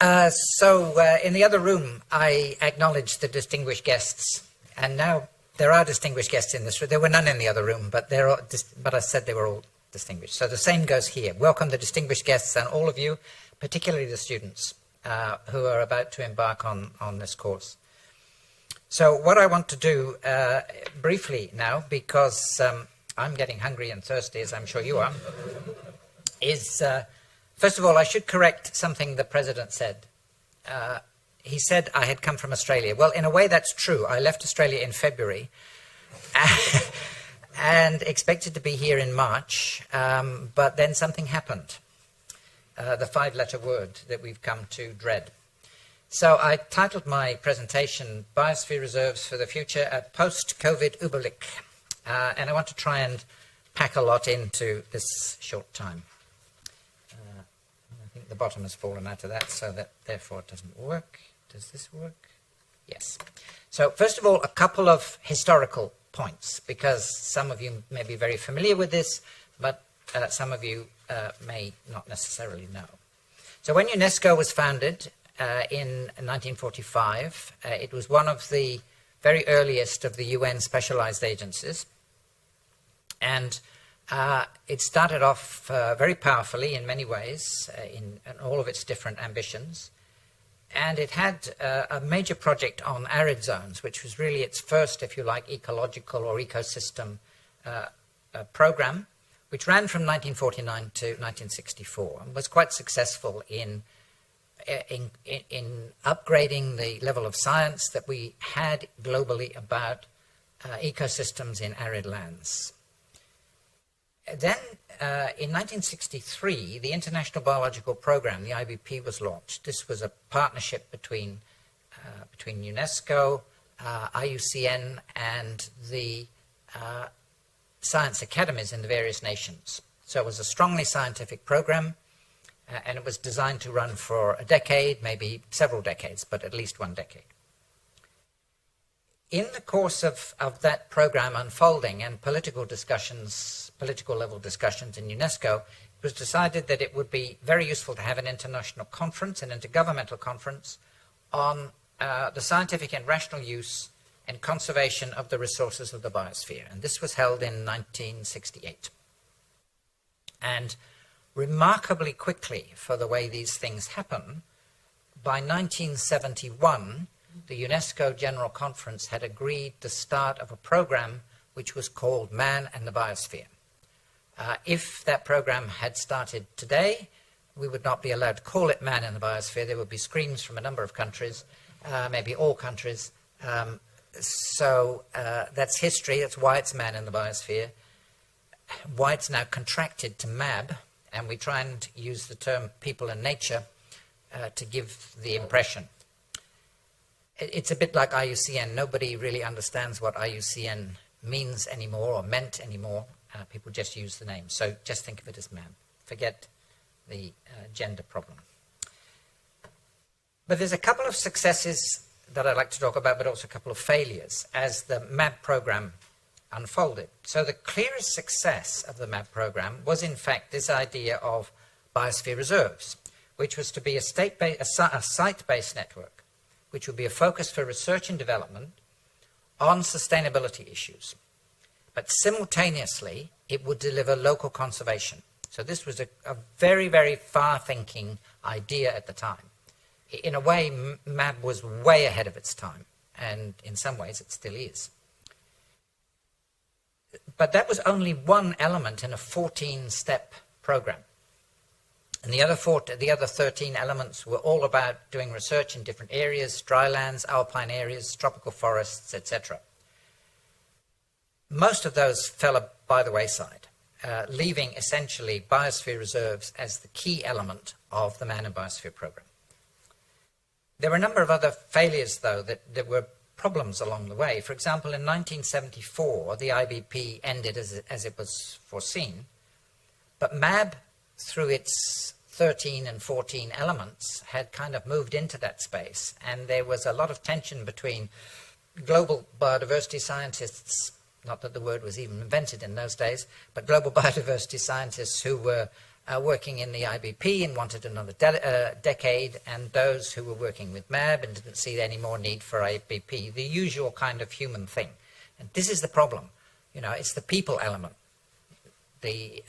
In the other room, I acknowledged the distinguished guests, and now there are distinguished guests in this room. There were none in the other room, but I said they were all distinguished. So the same goes here. Welcome the distinguished guests and all of you, particularly the students who are about to embark on this course. So what I want to do briefly now, because I'm getting hungry and thirsty, as I'm sure you are, is... First of all, I should correct something the President said. He said I had come from Australia. Well, in a way, that's true. I left Australia in February and expected to be here in March, but then something happened, the five-letter word that we've come to dread. So I titled my presentation, Biosphere Reserves for the Future, a Post-COVID Überblick. And I want to try and pack a lot into this short time. The bottom has fallen out of that, so that therefore it doesn't work. Does this work? Yes. So first of all, a couple of historical points, because some of you may be very familiar with this, but some of you may not necessarily know. So when UNESCO was founded in 1945, it was one of the very earliest of the UN specialized agencies, and it started off very powerfully in many ways, in all of its different ambitions. And it had a major project on arid zones, which was really its first, if you like, ecological or ecosystem program, which ran from 1949 to 1964 and was quite successful in upgrading the level of science that we had globally about ecosystems in arid lands. Then, in 1963, the International Biological Program, the IBP, was launched. This was a partnership between UNESCO, IUCN, and the science academies in the various nations. So it was a strongly scientific program, and it was designed to run for a decade, maybe several decades, but at least one decade. In the course of that program unfolding and political level discussions in UNESCO, it was decided that it would be very useful to have an international conference, an intergovernmental conference, on the scientific and rational use and conservation of the resources of the biosphere. And this was held in 1968. And remarkably quickly, for the way these things happen, by 1971, the UNESCO General Conference had agreed the start of a program which was called Man and the Biosphere. If that program had started today, we would not be allowed to call it Man and the Biosphere. There would be screams from a number of countries, maybe all countries. So that's history. That's why it's Man and the Biosphere. Why it's now contracted to MAB, and we try and use the term people and nature to give the impression. It's a bit like IUCN. Nobody really understands what IUCN means anymore or meant anymore. People just use the name. So just think of it as MAB. Forget the gender problem. But there's a couple of successes that I'd like to talk about, but also a couple of failures as the MAB program unfolded. So the clearest success of the MAB program was, in fact, this idea of Biosphere Reserves, which was to be a site-based network, which would be a focus for research and development on sustainability issues. But simultaneously, it would deliver local conservation. So this was a very, very far-thinking idea at the time. In a way, MAB was way ahead of its time, and in some ways it still is. But that was only one element in a 14-step program. And the other 13 elements were all about doing research in different areas, drylands, alpine areas, tropical forests, etc. Most of those fell by the wayside, leaving essentially biosphere reserves as the key element of the Man and Biosphere program. There were a number of other failures, though, that were problems along the way. For example, in 1974, the IBP ended as it was foreseen, but MAB, through its 13 and 14 elements, had kind of moved into that space, and there was a lot of tension between global biodiversity scientists, not that the word was even invented in those days, but global biodiversity scientists who were working in the IBP and wanted another decade, and those who were working with MAB and didn't see any more need for IBP, the usual kind of human thing. And this is the problem. You know, it's the people element. The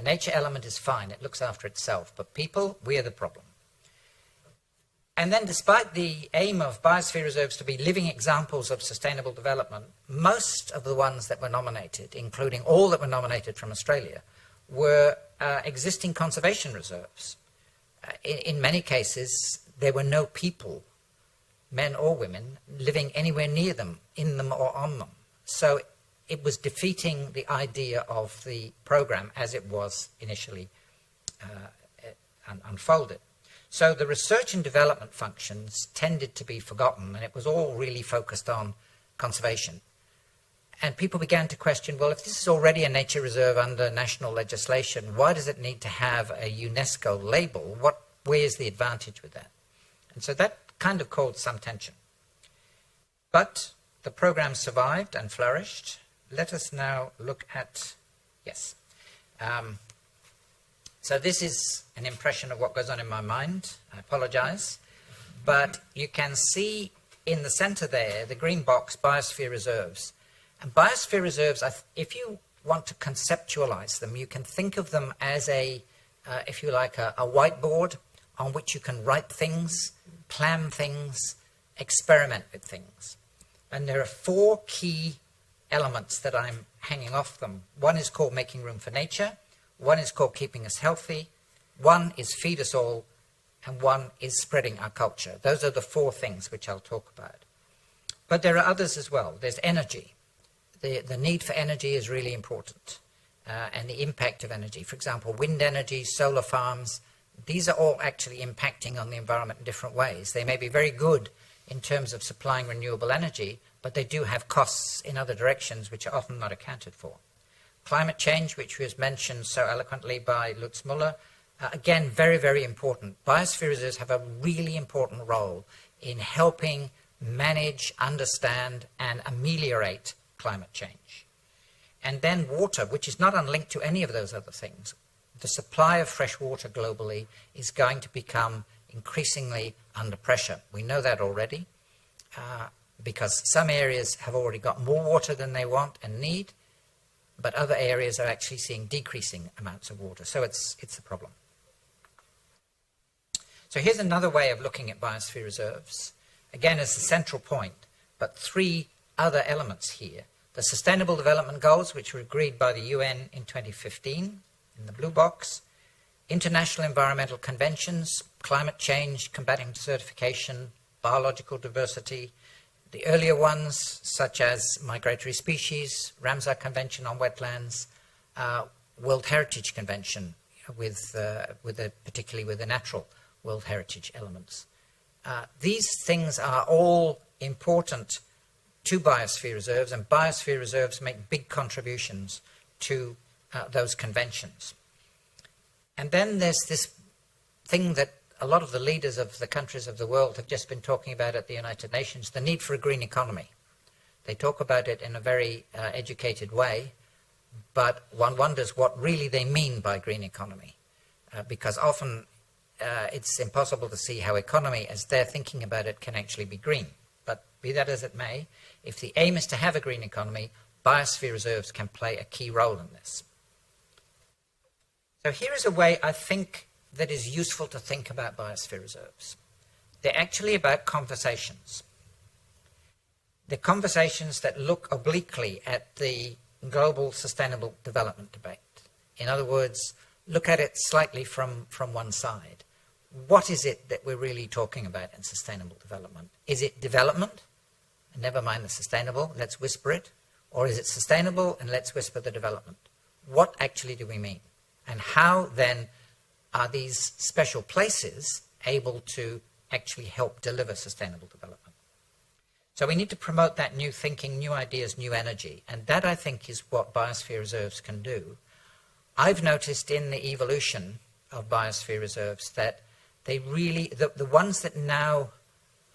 nature element is fine, it looks after itself, but people, we are the problem. And then despite the aim of biosphere reserves to be living examples of sustainable development, most of the ones that were nominated, including all that were nominated from Australia, were existing conservation reserves. In many cases, there were no people, men or women, living anywhere near them, in them or on them. So it was defeating the idea of the program as it was initially unfolded. So the research and development functions tended to be forgotten, and it was all really focused on conservation. And people began to question, well, if this is already a nature reserve under national legislation, why does it need to have a UNESCO label? Where's the advantage with that? And so that kind of caused some tension. But the program survived and flourished. Let us now look at, yes. So this is an impression of what goes on in my mind. I apologize. But you can see in the center there, the green box, Biosphere Reserves. And Biosphere Reserves, if you want to conceptualize them, you can think of them as if you like, a whiteboard on which you can write things, plan things, experiment with things. And there are 4 key elements that I'm hanging off them. One is called making room for nature. One is called keeping us healthy. One is feed us all. And one is spreading our culture. Those are the 4 things which I'll talk about. But there are others as well. There's energy. The need for energy is really important. And the impact of energy. For example, wind energy, solar farms. These are all actually impacting on the environment in different ways. They may be very good in terms of supplying renewable energy, but they do have costs in other directions which are often not accounted for. Climate change, which was mentioned so eloquently by Lutz Müller, again, very, very important. Biosphere reserves have a really important role in helping manage, understand, and ameliorate climate change. And then water, which is not unlinked to any of those other things. The supply of fresh water globally is going to become increasingly under pressure. We know that already, because some areas have already got more water than they want and need, but other areas are actually seeing decreasing amounts of water. So it's a problem. So here's another way of looking at biosphere reserves. Again, as the central point, but 3 other elements here. The Sustainable Development Goals, which were agreed by the UN in 2015, in the blue box. International environmental conventions, climate change, combating desertification, biological diversity. The earlier ones, such as migratory species, Ramsar Convention on wetlands, World Heritage Convention, particularly with the natural World Heritage elements. These things are all important to biosphere reserves, and biosphere reserves make big contributions to those conventions. And then there's this thing that a lot of the leaders of the countries of the world have just been talking about at the United Nations, the need for a green economy. They talk about it in a very educated way, but one wonders what really they mean by green economy, because often it's impossible to see how economy, as they're thinking about it, can actually be green. But be that as it may, if the aim is to have a green economy, biosphere reserves can play a key role in this. So here is a way I think that is useful to think about biosphere reserves. They're actually about conversations. They're conversations that look obliquely at the global sustainable development debate. In other words, look at it slightly from one side. What is it that we're really talking about in sustainable development? Is it development? Never mind the sustainable, let's whisper it. Or is it sustainable and let's whisper the development? What actually do we mean? And how then are these special places able to actually help deliver sustainable development? So we need to promote that new thinking, new ideas, new energy. And that, I think, is what biosphere reserves can do. I've noticed in the evolution of biosphere reserves that they really, the ones that now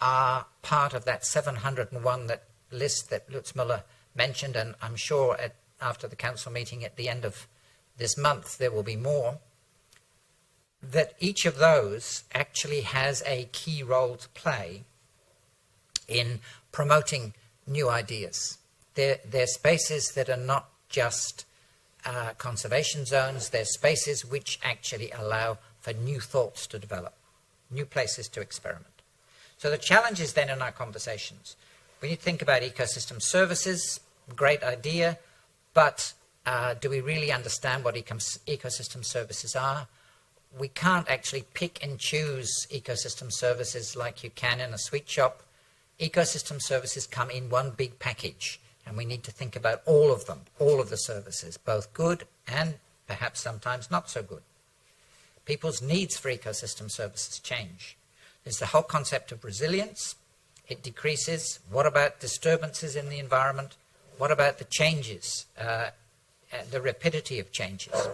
are part of that 701 list that Lutz Müller mentioned, and I'm sure after the council meeting at the end of this month there will be more, that each of those actually has a key role to play in promoting new ideas. They're spaces that are not just conservation zones, they're spaces which actually allow for new thoughts to develop, new places to experiment. So the challenge is then in our conversations. We need to think about ecosystem services, great idea, but do we really understand what ecosystem services are? We can't actually pick and choose ecosystem services like you can in a sweet shop. Ecosystem services come in one big package, and we need to think about all of them, all of the services, both good and perhaps sometimes not so good. People's needs for ecosystem services change. There's the whole concept of resilience. It decreases. What about disturbances in the environment? What about the changes, the rapidity of changes?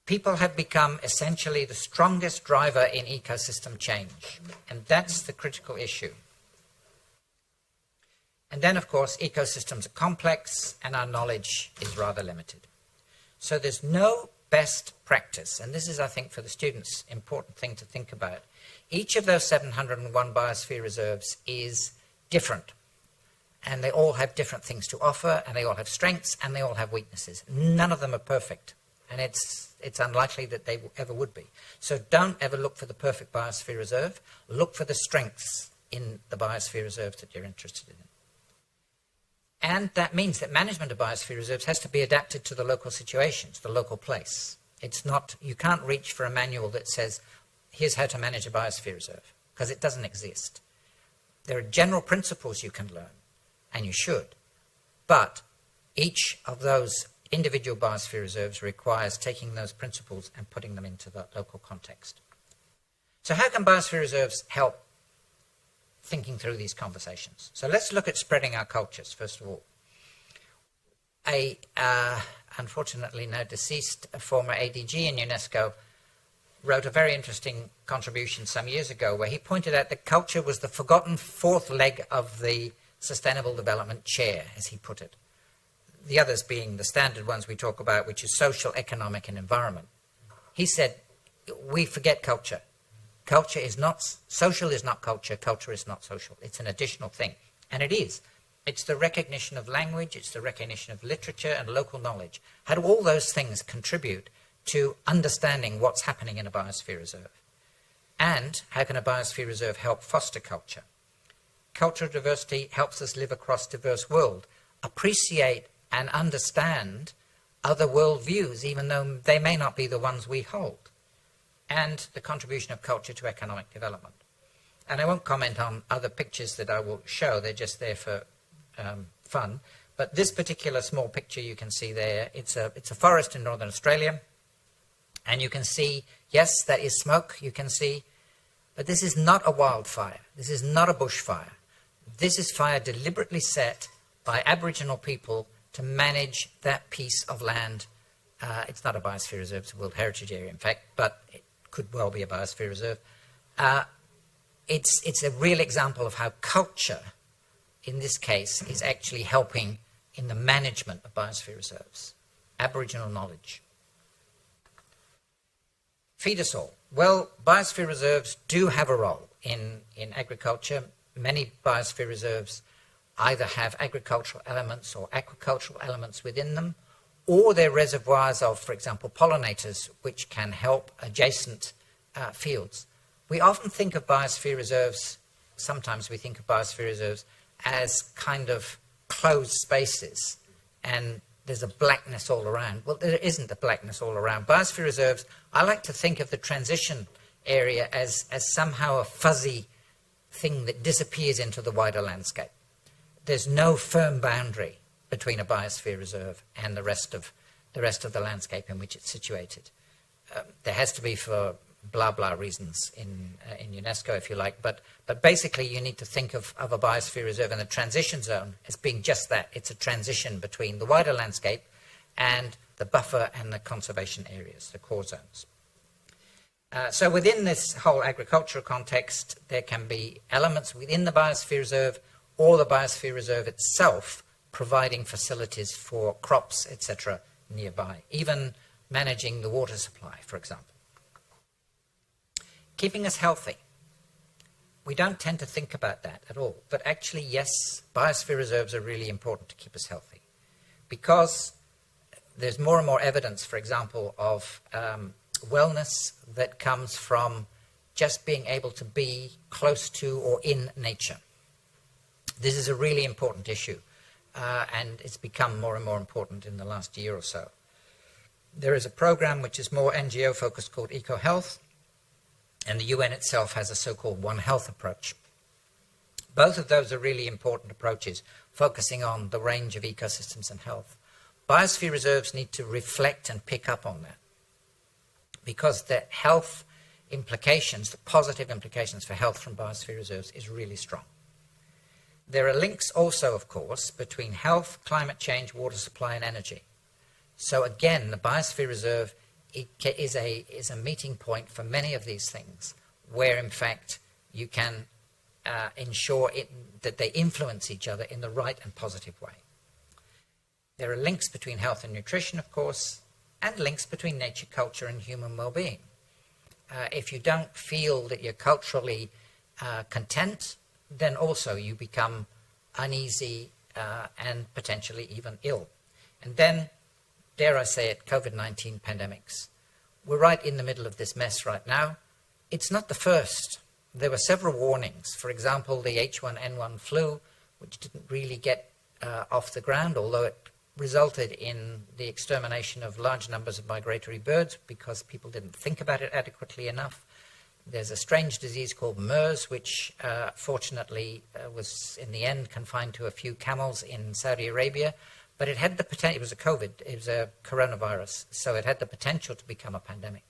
People have become essentially the strongest driver in ecosystem change, and that's the critical issue. And then, of course, ecosystems are complex, and our knowledge is rather limited. So there's no best practice, and this is, I think, for the students, important thing to think about. Each of those 701 biosphere reserves is different, and they all have different things to offer, and they all have strengths, and they all have weaknesses. None of them are perfect, and it's unlikely that they ever would be. So don't ever look for the perfect biosphere reserve. Look for the strengths in the biosphere reserves that you're interested in. And that means that management of biosphere reserves has to be adapted to the local situations, the local place. It's not, you can't reach for a manual that says, here's how to manage a biosphere reserve, because it doesn't exist. There are general principles you can learn, and you should. But each of those individual biosphere reserves requires taking those principles and putting them into the local context. So how can biosphere reserves help thinking through these conversations? So let's look at spreading our cultures, first of all. A unfortunately now deceased former ADG in UNESCO wrote a very interesting contribution some years ago where he pointed out that culture was the forgotten fourth leg of the Sustainable Development chair, as he put it. The others being the standard ones we talk about, which is social, economic, and environment. He said, we forget culture. Culture is not, social is not culture, culture is not social. It's an additional thing. And it is. It's the recognition of language, it's the recognition of literature and local knowledge. How do all those things contribute to understanding what's happening in a biosphere reserve? And how can a biosphere reserve help foster culture? Cultural diversity helps us live across diverse world, appreciate and understand other worldviews, even though they may not be the ones we hold. And the contribution of culture to economic development. And I won't comment on other pictures that I will show, they're just there for fun. But this particular small picture you can see there, it's a forest in northern Australia. And you can see, yes, that is smoke, you can see, but this is not a wildfire. This is not a bushfire. This is fire deliberately set by Aboriginal people to manage that piece of land. It's not a biosphere reserve, it's a World Heritage Area, in fact, but it could well be a biosphere reserve. It's a real example of how culture, in this case, is actually helping in the management of biosphere reserves. Aboriginal knowledge. Feed us all. Well, biosphere reserves do have a role in agriculture. Many biosphere reserves either have agricultural elements or aquacultural elements within them, or they're reservoirs of, for example, pollinators, which can help adjacent fields. We often think of biosphere reserves, sometimes we think of biosphere reserves as kind of closed spaces, and there's a blackness all around. Well, there isn't a blackness all around. Biosphere reserves, I like to think of the transition area as somehow a fuzzy thing that disappears into the wider landscape. There's no firm boundary between a biosphere reserve and the rest of the landscape in which it's situated. There has to be for blah blah reasons in UNESCO, if you like, but basically you need to think of a biosphere reserve in the transition zone as being just that. It's a transition between the wider landscape and the buffer and the conservation areas, the core zones. So within this whole agricultural context, there can be elements within the biosphere reserve or the biosphere reserve itself providing facilities for crops, etc., nearby. Even managing the water supply, for example. Keeping us healthy. We don't tend to think about that at all. But actually, yes, biosphere reserves are really important to keep us healthy, because there's more and more evidence, for example, of wellness that comes from just being able to be close to or in nature. This is a really important issue, and it's become more and more important in the last year or so. There is a program which is more NGO-focused called Ecohealth, and the UN itself has a so-called One Health approach. Both of those are really important approaches, focusing on the range of ecosystems and health. Biosphere reserves need to reflect and pick up on that, because the health implications, the positive implications for health from biosphere reserves is really strong. There are links also, of course, between health, climate change, water supply, and energy. So again, the Biosphere Reserve is a meeting point for many of these things, where in fact you can ensure that they influence each other in the right and positive way. There are links between health and nutrition, of course, and links between nature, culture, and human well-being. If you don't feel that you're culturally content, then also you become uneasy and potentially even ill. And then, dare I say it, COVID-19 pandemics. We're right in the middle of this mess right now. It's not the first. There were several warnings. For example, the H1N1 flu, which didn't really get off the ground, although it resulted in the extermination of large numbers of migratory birds because people didn't think about it adequately enough. There's a strange disease called MERS, which fortunately was in the end confined to a few camels in Saudi Arabia, but it had the potential. It was a COVID, it was a coronavirus, so it had the potential to become a pandemic.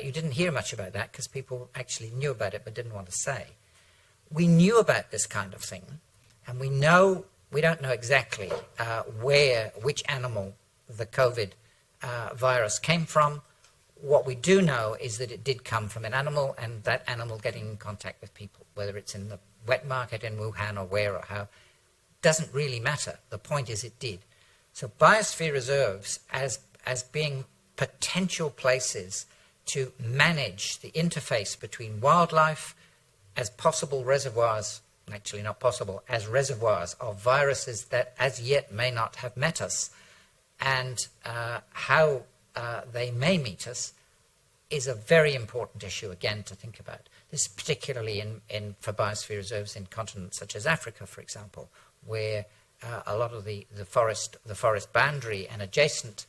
You didn't hear much about that because people actually knew about it but didn't want to say. We knew about this kind of thing, and we don't know exactly which animal the COVID virus came from. What we do know is that it did come from an animal, and that animal getting in contact with people, whether it's in the wet market in Wuhan or where or how, doesn't really matter. The point is it did. So biosphere reserves as being potential places to manage the interface between wildlife as possible reservoirs, actually not possible, as reservoirs of viruses that as yet may not have met us, and how they may meet us, is a very important issue, again, to think about. This is particularly for biosphere reserves in continents such as Africa, for example, where a lot of the forest boundary and adjacent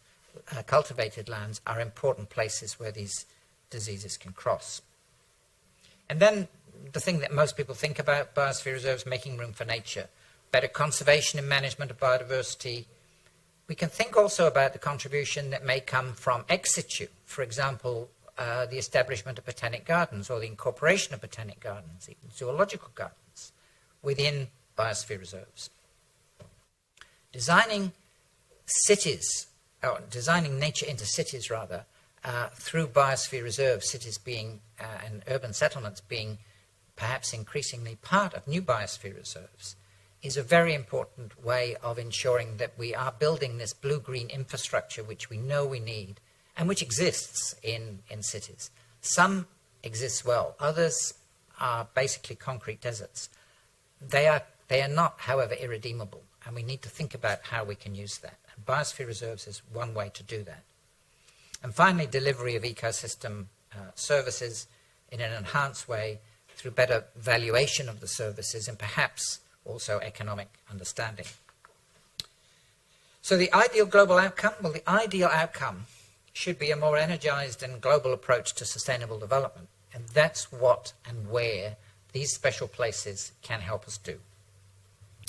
cultivated lands are important places where these diseases can cross. And then the thing that most people think about biosphere reserves, making room for nature, better conservation and management of biodiversity. We can think also about the contribution that may come from ex situ, for example, the establishment of botanic gardens or the incorporation of botanic gardens, even zoological gardens, within biosphere reserves. Designing cities, or designing nature into cities rather, through biosphere reserves, cities being, and urban settlements being perhaps increasingly part of new biosphere reserves, is a very important way of ensuring that we are building this blue-green infrastructure which we know we need and which exists in cities. Some exist well, others are basically concrete deserts. They are not, however, irredeemable, and we need to think about how we can use that. And biosphere reserves is one way to do that. And finally, delivery of ecosystem services in an enhanced way through better valuation of the services and perhaps also economic understanding. So the ideal global outcome? Well, the ideal outcome should be a more energized and global approach to sustainable development. And that's what and where these special places can help us do.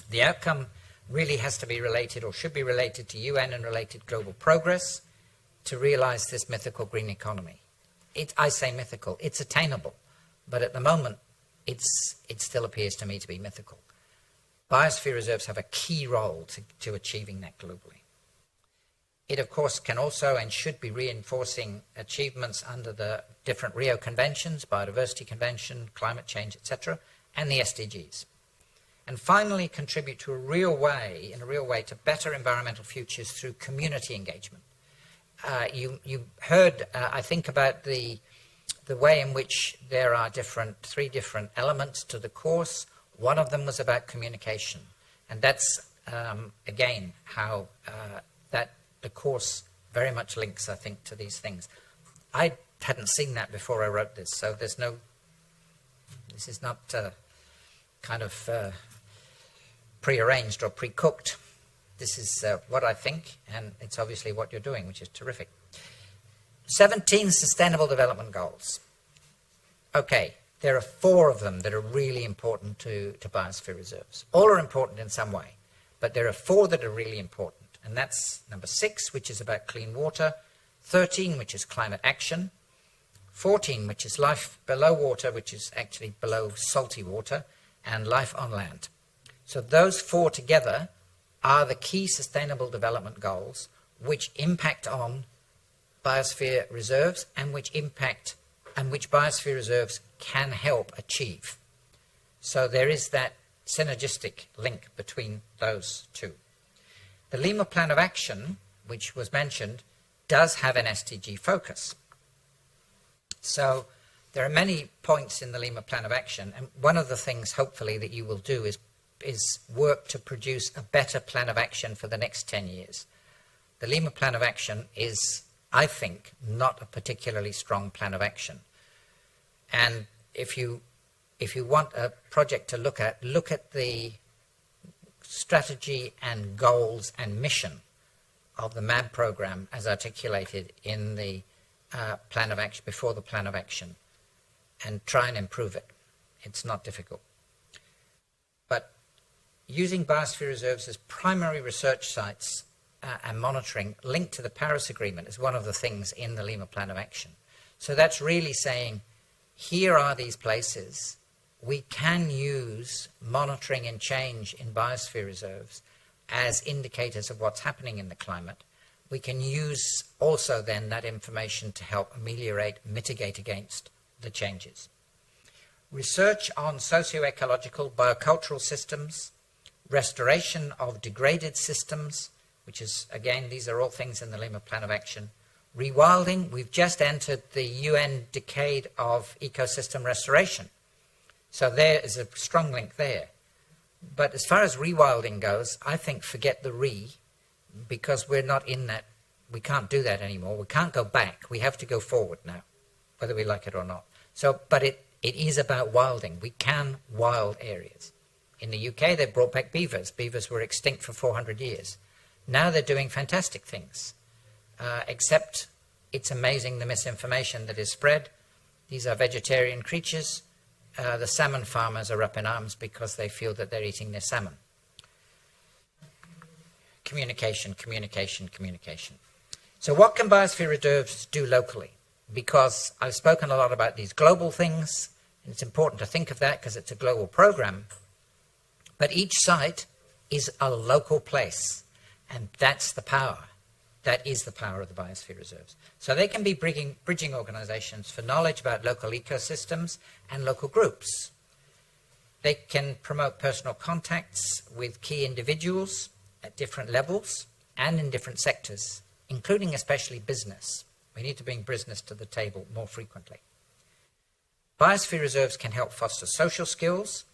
The outcome really has to be related, or should be related, to UN and related global progress to realize this mythical green economy. I say mythical, it's attainable, but at the moment it still appears to me to be mythical. Biosphere reserves have a key role to achieving that globally. It, of course, can also and should be reinforcing achievements under the different Rio Conventions, Biodiversity Convention, climate change, etc., and the SDGs. And finally, contribute in a real way to better environmental futures through community engagement. you heard, I think, about the way in which there are three different elements to the course. One of them was about communication. And that's, again, how that the course very much links, I think, to these things. I hadn't seen that before I wrote this, so this is not kind of prearranged or pre-cooked. This is what I think, and it's obviously what you're doing, which is terrific. 17 Sustainable Development Goals. Okay, there are 4 of them that are really important to biosphere reserves. All are important in some way, but there are 4 that are really important, and that's number 6, which is about clean water, 13, which is climate action, 14, which is life below water, which is actually below salty water, and life on land. So those 4 together are the key sustainable development goals which impact on biosphere reserves and which biosphere reserves can help achieve. So there is that synergistic link between those 2. The Lima Plan of Action, which was mentioned, does have an SDG focus. So there are many points in the Lima Plan of Action, and one of the things hopefully that you will do is work to produce a better plan of action for the next 10 years. The Lima Plan of Action is, I think, not a particularly strong plan of action. And if you want a project to look at the strategy and goals and mission of the MAB program as articulated in the plan of action, before the plan of action, and try and improve it. It's not difficult. But using biosphere reserves as primary research sites and monitoring linked to the Paris Agreement is one of the things in the Lima Plan of Action. So that's really saying, here are these places. We can use monitoring and change in biosphere reserves as indicators of what's happening in the climate. We can use also then that information to help ameliorate, mitigate against the changes. Research on socio-ecological biocultural systems, restoration of degraded systems, which is, again, these are all things in the Lima Plan of Action. Rewilding, we've just entered the UN Decade of Ecosystem Restoration. So there is a strong link there. But as far as rewilding goes, I think forget the because we're not in that. We can't do that anymore. We can't go back. We have to go forward now, whether we like it or not. So, but it is about wilding. We can wild areas. In the UK, they brought back beavers. Beavers were extinct for 400 years. Now they're doing fantastic things, except it's amazing the misinformation that is spread. These are vegetarian creatures. The salmon farmers are up in arms because they feel that they're eating their salmon. Communication, communication, communication. So what can biosphere reserves do locally? Because I've spoken a lot about these global things, and it's important to think of that because it's a global program. But each site is a local place, and that's the power. That is the power of the biosphere reserves. So they can be bridging organizations for knowledge about local ecosystems and local groups. They can promote personal contacts with key individuals at different levels and in different sectors, including especially business. We need to bring business to the table more frequently. Biosphere reserves can help foster social skills,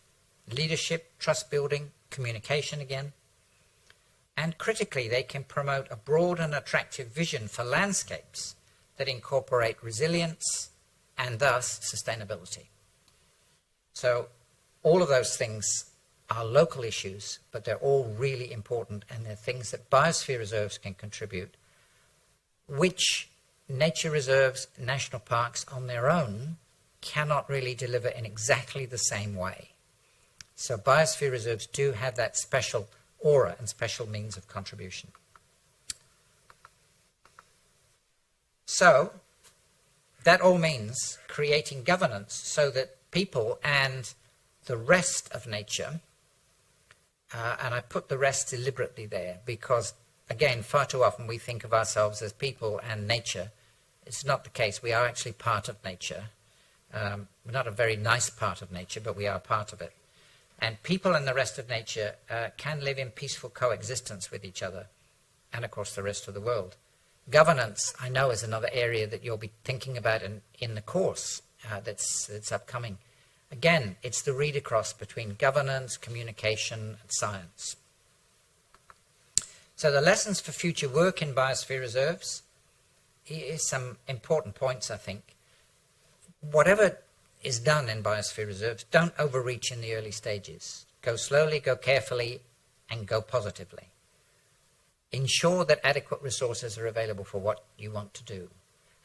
leadership, trust building, communication again. And critically, they can promote a broad and attractive vision for landscapes that incorporate resilience and thus sustainability. So all of those things are local issues, but they're all really important, and they're things that biosphere reserves can contribute, which nature reserves, national parks on their own cannot really deliver in exactly the same way. So biosphere reserves do have that special aura and special means of contribution. So that all means creating governance so that people and the rest of nature, and I put the rest deliberately there because, again, far too often we think of ourselves as people and nature. It's not the case. We are actually part of nature. We're not a very nice part of nature, but we are part of it. And people and the rest of nature can live in peaceful coexistence with each other and, of course, the rest of the world. Governance, I know, is another area that you'll be thinking about in the course that's upcoming. Again, it's the read across between governance, communication, and science. So the lessons for future work in biosphere reserves, here's some important points, I think. Whatever is done in biosphere reserves, don't overreach in the early stages. Go slowly, go carefully, and go positively. Ensure that adequate resources are available for what you want to do.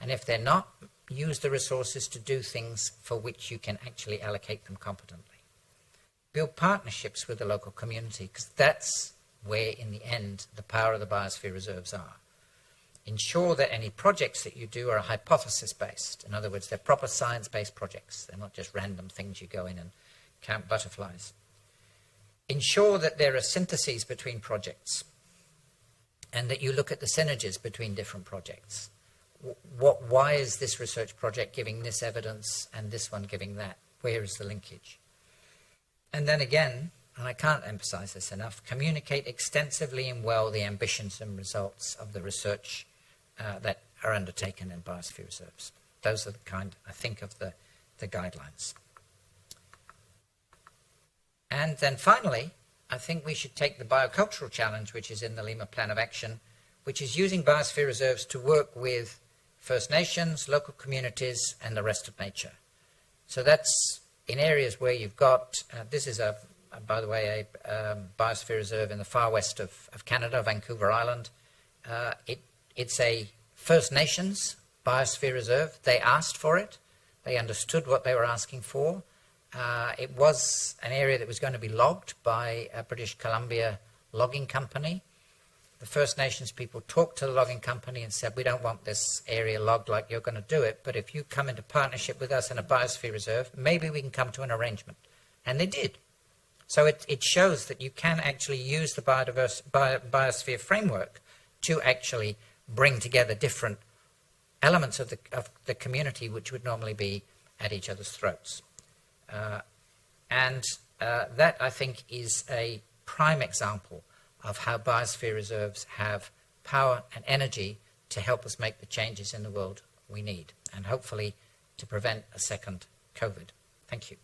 And if they're not, use the resources to do things for which you can actually allocate them competently. Build partnerships with the local community, because that's where, in the end, the power of the biosphere reserves are. Ensure that any projects that you do are hypothesis-based. In other words, they're proper science-based projects. They're not just random things you go in and count butterflies. Ensure that there are syntheses between projects and that you look at the synergies between different projects. Why is this research project giving this evidence and this one giving that? Where is the linkage? And then again, and I can't emphasize this enough, communicate extensively and well the ambitions and results of the research that are undertaken in biosphere reserves. Those are the kind, I think, of the guidelines. And then finally, I think we should take the biocultural challenge, which is in the Lima Plan of Action, which is using biosphere reserves to work with First Nations, local communities, and the rest of nature. So that's in areas where you've got, this is by the way, a biosphere reserve in the far west of Canada, Vancouver Island. It's a First Nations biosphere reserve. They asked for it. They understood what they were asking for. It was an area that was going to be logged by a British Columbia logging company. The First Nations people talked to the logging company and said, we don't want this area logged like you're going to do it, but if you come into partnership with us in a biosphere reserve, maybe we can come to an arrangement. And they did. So it shows that you can actually use the biosphere framework to actually bring together different elements of the community which would normally be at each other's throats. That, I think, is a prime example of how biosphere reserves have power and energy to help us make the changes in the world we need, and hopefully to prevent a second COVID. Thank you.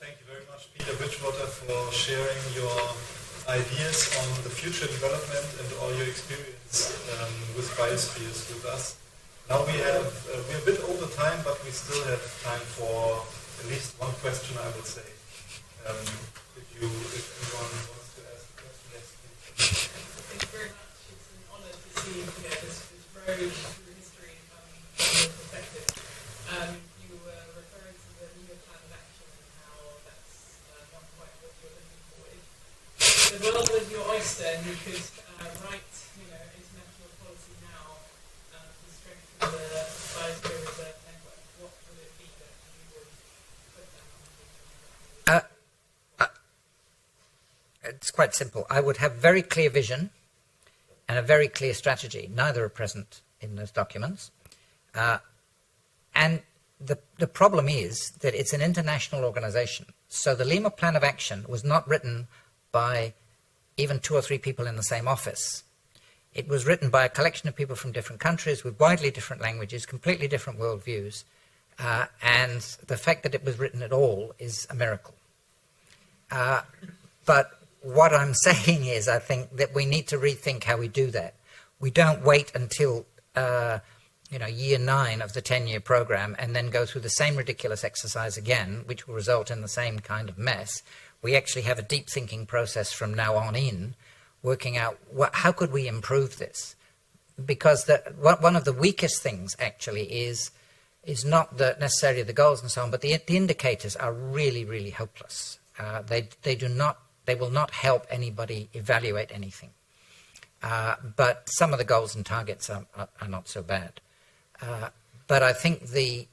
Thank you very much, Peter Bridgewater, for sharing your ideas on the future development and all your experience with biospheres with us. Now we're a bit over time, but we still have time for at least one question, I would say. If anyone wants to ask a question, yes, please. Thank you very much. It's an honour to see this road through history from your perspective. You were referring to the Lima Plan of Action and how that's not quite what you're looking for. If the world was your oyster and you could write international policy now to strengthen the Biosphere Reserve network, what would it be that you would put down? It's quite simple. I would have very clear vision and a very clear strategy. Neither are present in those documents. And the problem is that it's an international organization. So the Lima Plan of Action was not written by even 2 or 3 people in the same office. It was written by a collection of people from different countries with widely different languages, completely different worldviews. And the fact that it was written at all is a miracle. But what I'm saying is, I think that we need to rethink how we do that. We don't wait until year 9 of the 10-year program and then go through the same ridiculous exercise again, which will result in the same kind of mess. We actually have a deep thinking process from now on in, working out how could we improve this? Because one of the weakest things actually is not necessarily the goals and so on, but the indicators are really, really hopeless. They will not help anybody evaluate anything. But some of the goals and targets are not so bad. But I think the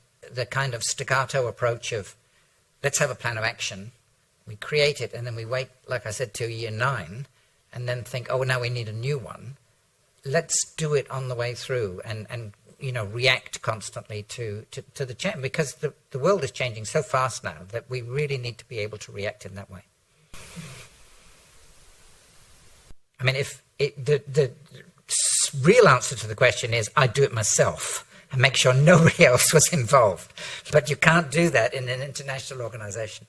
kind of staccato approach of let's have a plan of action, we create it, and then we wait, like I said, till year 9, and then think, oh, now we need a new one. Let's do it on the way through and react constantly to the change, because the world is changing so fast now that we really need to be able to react in that way. I mean, if the real answer to the question is, I do it myself and make sure nobody else was involved. But you can't do that in an international organization.